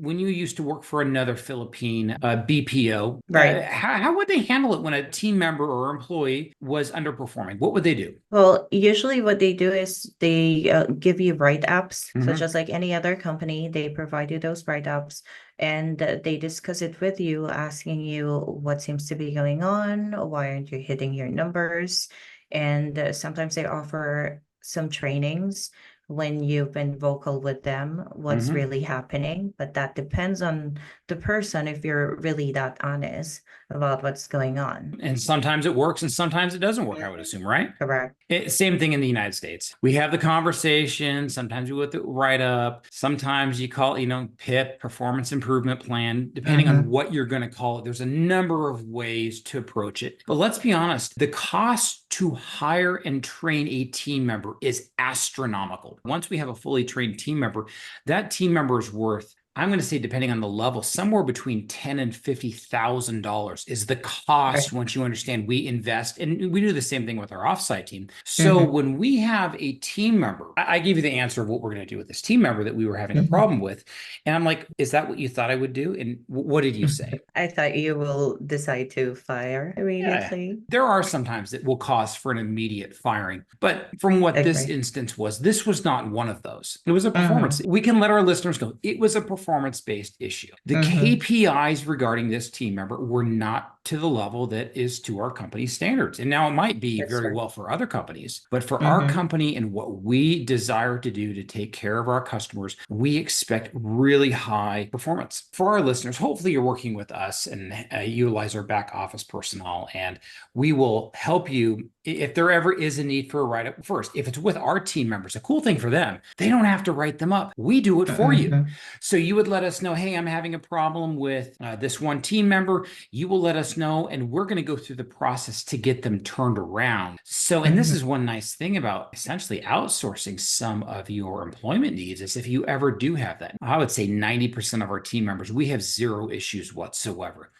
When you used to work for another Philippine BPO, Right. how would they handle it when a team member or employee was underperforming? What would they do? Well, usually what they do is they give you write-ups. So Hmm. just like any other company, they provide you those write-ups and they discuss it with you, asking you what seems to be going on, why aren't you hitting your numbers? And sometimes they offer some trainings when you've been vocal with them, what's Hmm. really happening. But that depends on the person if you're really that honest about what's going on. And sometimes it works and sometimes it doesn't work, I would assume, right? Correct. Same thing in the United States. We have the conversation. Sometimes we do the write up. Sometimes you call it, PIP, performance improvement plan, depending on Mm-hmm. what you're going to call it. There's a number of ways to approach it. But let's be honest, the cost to hire and train a team member is astronomical. Once we have a fully trained team member, that team member is worth, I'm going to say, depending on the level, somewhere between $10,000 and $50,000 is the cost Right. once you understand we invest. And we do the same thing with our offsite team. So Mm-hmm. when we have a team member, I gave you the answer of what we're going to do with this team member that we were having a problem with. And I'm like, is that what you thought I would do? And what did you say? I thought you will decide to fire Yeah, immediately. there are sometimes that will cause for an immediate firing. But from what this Agree. instance was, this was not one of those. It was a performance. Mm-hmm. We can let our listeners know it was a performance-based issue. The Mm-hmm. KPIs regarding this team member were not to the level that is to our company's standards. And now it might be That's very right. well for other companies, but for our Mm-hmm. company and what we desire to do to take care of our customers, we expect really high performance. For our listeners, hopefully you're working with us and utilize our back office personnel, and we will help you if there ever is a need for a write up. First, if it's with our team members, a cool thing for them, they don't have to write them up. We do it for you. Mm-hmm. So you would let us know, hey, I'm having a problem with this one team member. You will let us know, and we're going to go through the process to get them turned around. So, and this Mm-hmm. is one nice thing about essentially outsourcing some of your employment needs is if you ever do have that, I would say 90% of our team members, we have zero issues whatsoever.